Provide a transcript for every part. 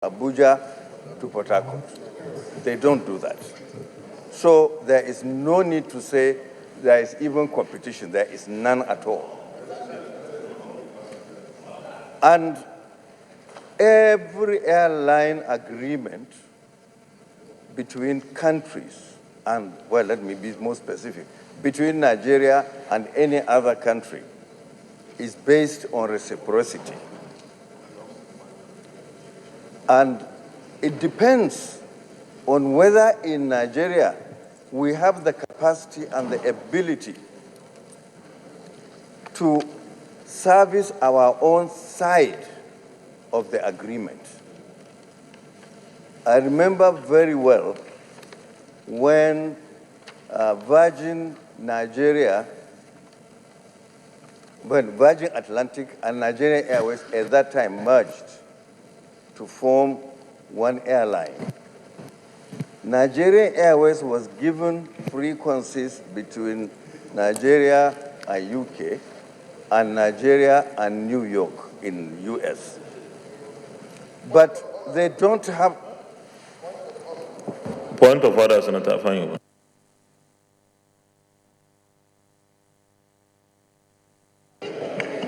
Abuja to Port Harcourt. They don't do that. So there is no need to say there is even competition. There is none at all. And every airline agreement between countries, and, well, let me be more specific, between Nigeria and any other country is based on reciprocity. And it depends on whether in Nigeria we have the capacity and the ability to service our own side of the agreement. I remember very well when Virgin Atlantic and Nigerian Airways at that time merged to form one airline. Nigerian Airways was given frequencies between Nigeria and UK and Nigeria and New York in US. But they don't have... Point of order, Senator Fanyu.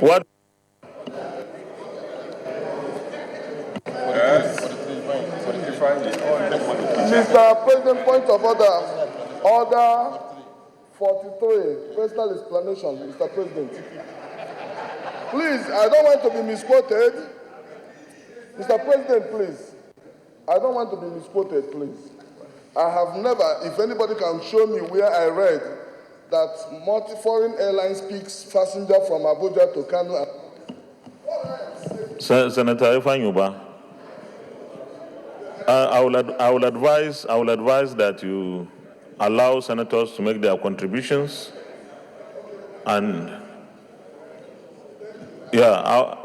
What? Mr. President, point of order. Order 43. Personal explanation, Mr. President. Please, I don't want to be misquoted. Mr. President, please. I don't want to be misquoted, please. I have never, if anybody can show me where I read that multi-foreign airlines picks passenger from Abuja to Kano. Senator Ifanyuba, I will advise that you allow senators to make their contributions, and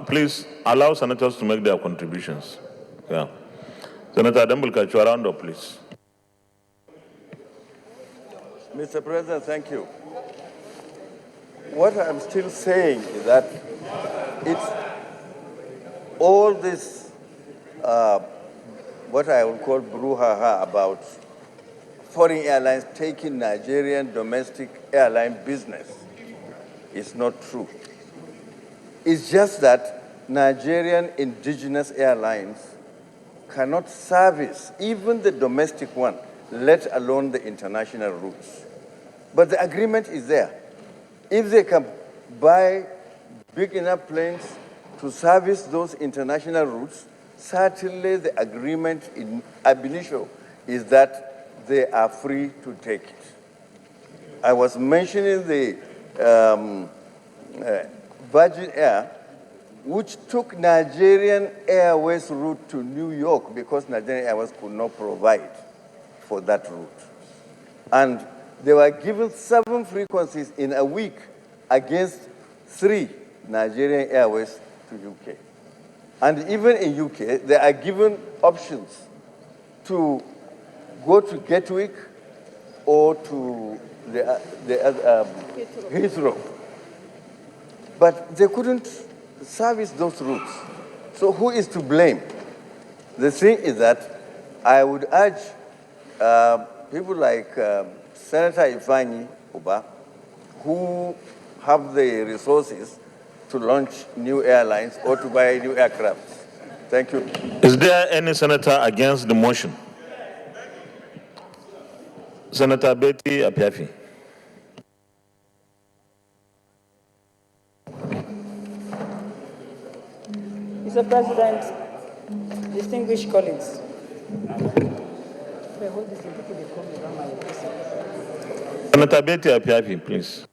please allow senators to make their contributions. Yeah, Senator Dembulka, you round up, please. Mr. President, thank you. What I'm still saying is that it's all this, what I would call brouhaha about foreign airlines taking Nigerian domestic airline business is not true. It's just that Nigerian indigenous airlines cannot service even the domestic one, let alone the international routes. But the agreement is there. If they can buy big enough planes to service those international routes, certainly the agreement in ab initio is that they are free to take it. I was mentioning the Virgin Air, which took Nigerian Airways route to New York because Nigerian Airways could not provide for that route. And they were given 7 frequencies in a week against 3 Nigerian Airways to UK. And even in UK, they are given options to go to Gatwick or to Heathrow. But they couldn't service those routes. So who is to blame? The thing is that I would urge people like Senator Ifeanyi Uba, who have the resources to launch new airlines or to buy new aircraft. Thank you. Is there any senator against the motion? Senator Betty Apiafi. Mr. President, distinguished colleagues, Senator Betty Apiafi, please.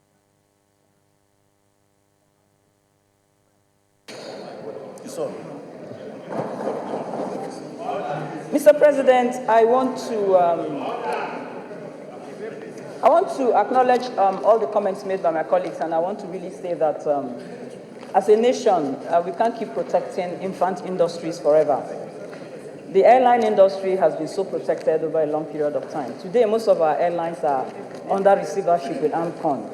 Mr. President, I want to acknowledge all the comments made by my colleagues, and I want to really say that as a nation, we can't keep protecting infant industries forever. The airline industry has been so protected over a long period of time. Today, most of our airlines are under receivership with AMCON.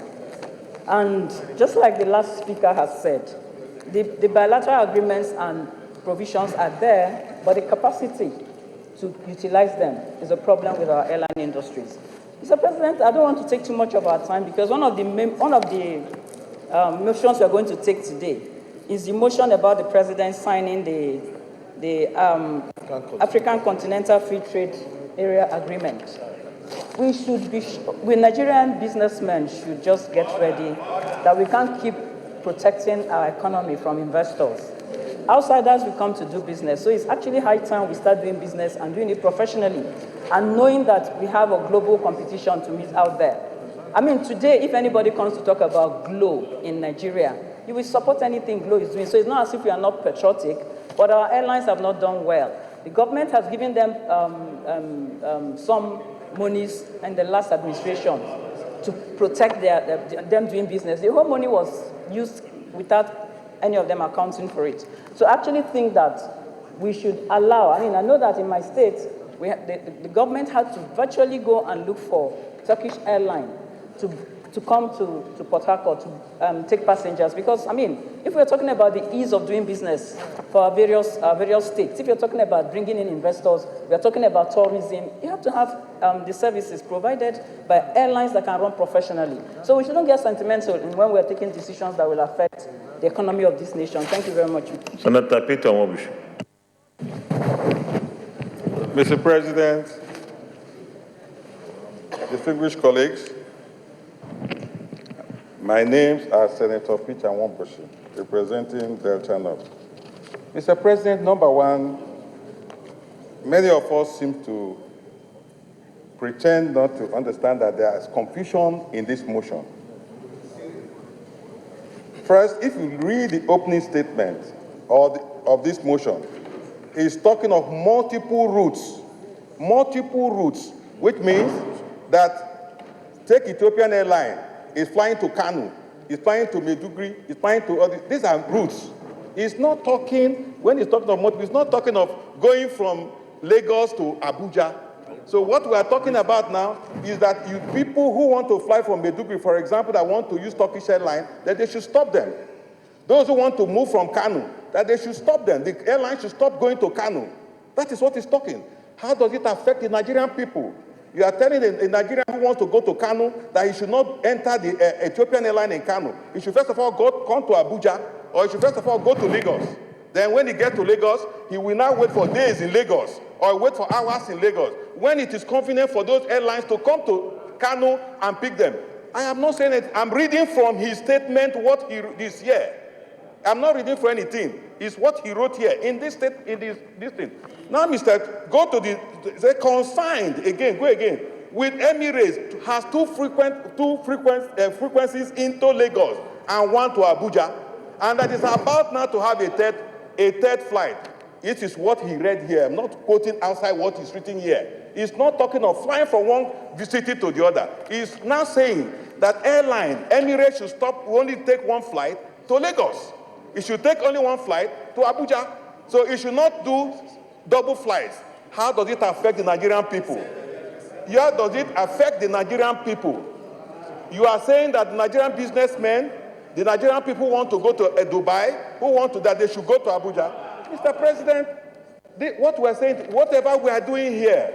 And just like the last speaker has said, the bilateral agreements and provisions are there but the capacity to utilize them is a problem with our airline industries. Mr. President, I don't want to take too much of our time because one of the motions we are going to take today is the motion about the president signing the African Continental Free Trade Area Agreement. We Nigerian businessmen should just get ready that we can't keep protecting our economy from investors. Outsiders will come to do business, so it's actually high time we start doing business and doing it professionally, and knowing that we have a global competition to meet out there. I mean, today, if anybody comes to talk about GLO in Nigeria, you will support anything GLO is doing. So it's not as if we are not patriotic, but our airlines have not done well. The government has given them some monies in the last administration to protect them doing business. The whole money was used without any of them accounting for it. So I actually think that we should allow, I know that in my state, the government had to virtually go and look for Turkish airline to come to Port Harcourt to take passengers. Because, if we're talking about the ease of doing business for our various states, if you're talking about bringing in investors, we're talking about tourism, you have to have the services provided by airlines that can run professionally. So we shouldn't get sentimental when we're taking decisions that will affect the economy of this nation. Thank you very much. Senator Peter Omobish. Mr. President, distinguished colleagues, my names are Senator Peter Wambushi, representing Delta North. Mr. President, number one, many of us seem to pretend not to understand that there is confusion in this motion. First, if you read the opening statement of this motion, it's talking of multiple routes, which means that take Ethiopian Airline, is flying to Kano, is flying to Maiduguri, is flying to other. These are routes. It's not talking, when it's talking of multiple, it's not talking of going from Lagos to Abuja. So what we are talking about now is that you people who want to fly from Maiduguri, for example, that want to use Turkish Airlines, that they should stop them. Those who want to move from Kano, that they should stop them. The airline should stop going to Kano. That is what it's talking. How does it affect the Nigerian people? You are telling a Nigerian who wants to go to Kano that he should not enter the Ethiopian airline in Kano. He should first of all come to Abuja, or he should first of all go to Lagos. Then when he gets to Lagos, he will now wait for days in Lagos, or wait for hours in Lagos, when it is convenient for those airlines to come to Kano and pick them. I am not saying it. I'm reading from his statement what he this year. I'm not reading for anything. It's what he wrote here in this state, in this thing. Now, go to the consigned again. Go again. With Emirates has two frequencies into Lagos and one to Abuja, and that is about now to have a third flight. It is what he read here. I'm not quoting outside what is written here. He's not talking of flying from one city to the other. He's now saying that Emirates should only take one flight to Lagos. It should take only one flight to Abuja. So it should not do double flights. How does it affect the Nigerian people? How does it affect the Nigerian people? You are saying that the Nigerian businessmen, the Nigerian people who want to go to Dubai, that they should go to Abuja. Mr. President, what we are saying, whatever we are doing here,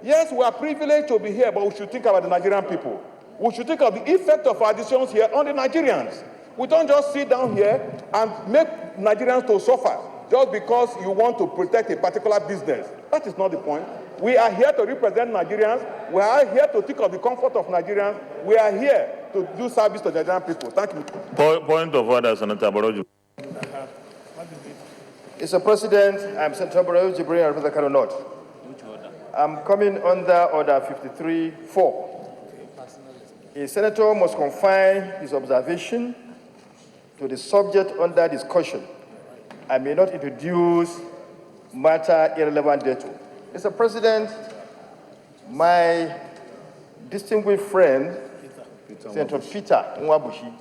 yes, we are privileged to be here, but we should think about the Nigerian people. We should think of the effect of our decisions here on the Nigerians. We don't just sit down here and make Nigerians to suffer just because you want to protect a particular business. That is not the point. We are here to represent Nigerians. We are here to think of the comfort of Nigerians. We are here to do service to Nigerian people. Thank you. Point of order, Senator Boroju. Mr. President, I'm Senator Boroju Jibril of the Kano North. I'm coming under Order 53.4. A senator must confine his observation to the subject under discussion. I may not introduce matter irrelevant thereto. Mr. President, my distinguished friend, Senator Peter Nwabushi,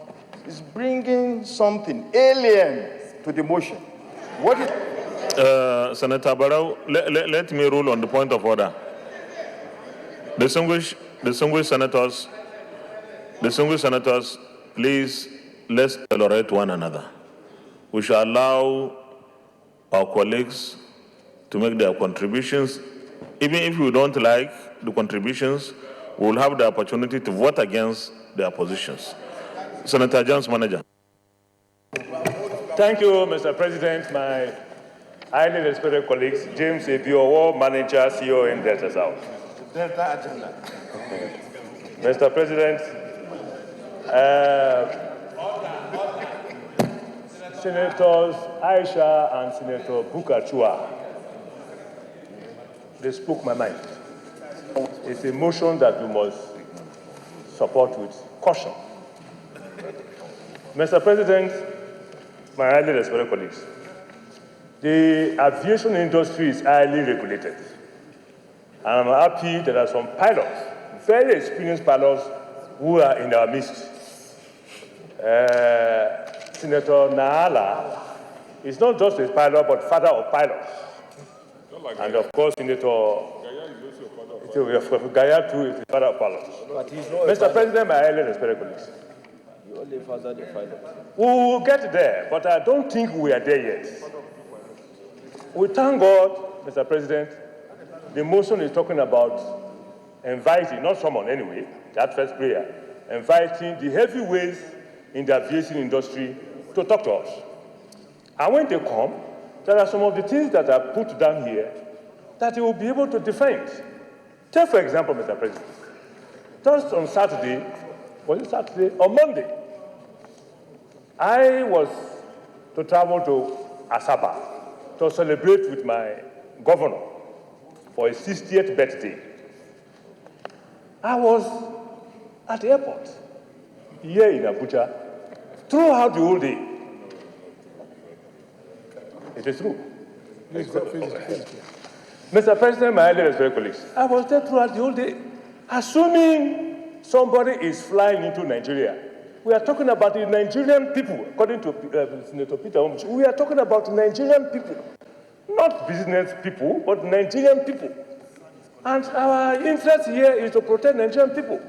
is bringing something alien to the motion. What is... Senator Barrow, let me rule on the point of order. Distinguished senators, please, let's tolerate one another. We shall allow our colleagues to make their contributions. Even if you don't like the contributions, we will have the opportunity to vote against their positions. Senator Jones, Manager. Thank you, Mr. President. My highly respected colleagues, James Ebiowo, Manager, CEO in Delta South. Mr. President, Senators Aisha and Senator Bukar Chua, they spoke my mind. It's a motion that we must support with caution. Mr. President, my highly respected colleagues, the aviation industry is highly regulated. And I'm happy there are some pilots, very experienced pilots, who are in our midst. Senator Naala is not just a pilot, but father of pilots. And of course, Senator Gaya too is the father of pilots. Mr. President, my highly respected colleagues, You only father the pilot. we will get there, but I don't think we are there yet. We thank God, Mr. President, the motion is talking about inviting, not someone anyway, that first prayer, inviting the heavyweights in the aviation industry to talk to us. And when they come, there are some of the things that are put down here that they will be able to defend. Take, for example, Mr. President, just on Saturday, was it Saturday or Monday, I was to travel to Asaba to celebrate with my governor for his 60th birthday. I was at the airport here in Abuja throughout the whole day. It is true. Mr. President, my highly respected colleagues, I was there throughout the whole day. Assuming somebody is flying into Nigeria, we are talking about the Nigerian people, according to Senator Peter Omuchi. We are talking about Nigerian people, not business people, but Nigerian people. And our interest here is to protect Nigerian people.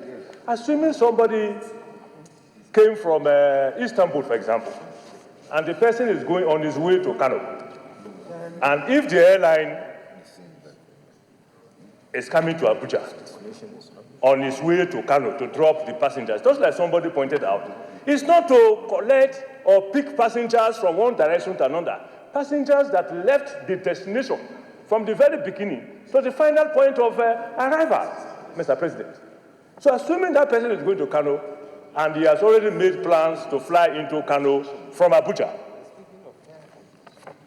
Assuming somebody came from Istanbul, for example, and the person is going on his way to Kano, and if the airline is coming to Abuja on his way to Kano to drop the passengers, just like somebody pointed out, it's not to collect or pick passengers from one direction to another. Passengers that left the destination from the very beginning to the final point of arrival, Mr. President. So assuming that person is going to Kano and he has already made plans to fly into Kano from Abuja,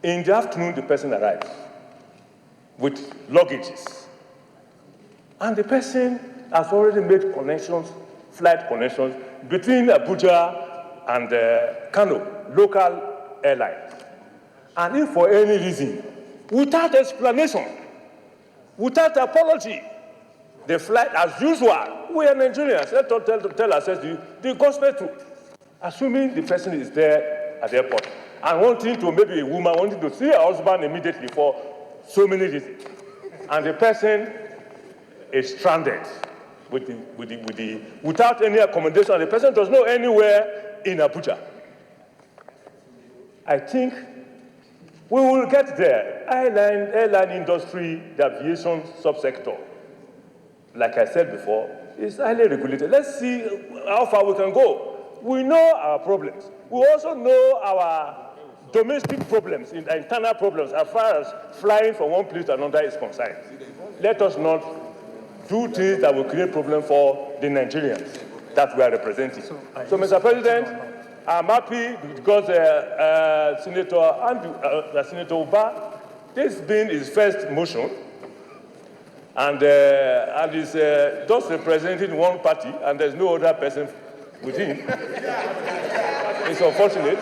in the afternoon the person arrives with luggages. And the person has already made connections, flight connections, between Abuja and Kano, local airline. And if for any reason, without explanation, without apology, the flight as usual, we are Nigerians, let's tell ourselves the gospel truth. Assuming the person is there at the airport and wanting to, maybe a woman wanting to see her husband immediately for so many reasons, and the person is stranded without any accommodation, and the person does not know anywhere in Abuja. I think we will get there. Airline industry, the aviation subsector, like I said before, is highly regulated. Let's see how far we can go. We know our problems. We also know our domestic problems, internal problems, as far as flying from one place to another is concerned. Let us not do things that will create problems for the Nigerians that we are representing. So, Mr. President, I'm happy because Senator Uba, this being his first motion, and is just representing one party, and there's no other person with him. It's unfortunate.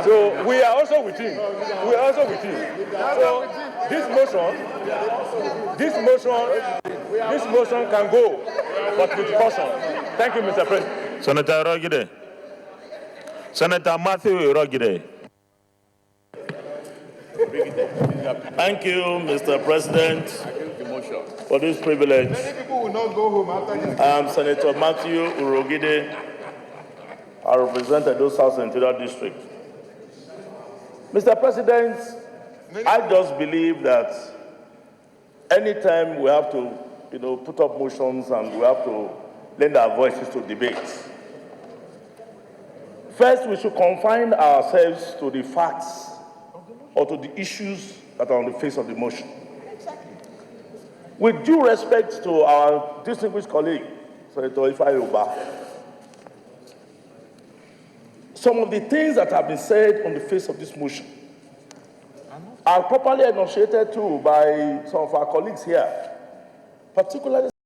So we are also with him. We are also with him. So this motion can go, but with caution. Thank you, Mr. President. Senator Rogide. Senator Matthew Rogide. Thank you, Mr. President, for this privilege. Many people will not go home after this. I'm Senator Matthew Urogide. I represent Edo South Central District. Mr. President, I just believe that anytime we have to, put up motions and we have to lend our voices to debates, first we should confine ourselves to the facts or to the issues that are on the face of the motion. With due respect to our distinguished colleague, Senator Ifeanyi, some of the things that have been said on the face of this motion are properly enunciated too by some of our colleagues here, particularly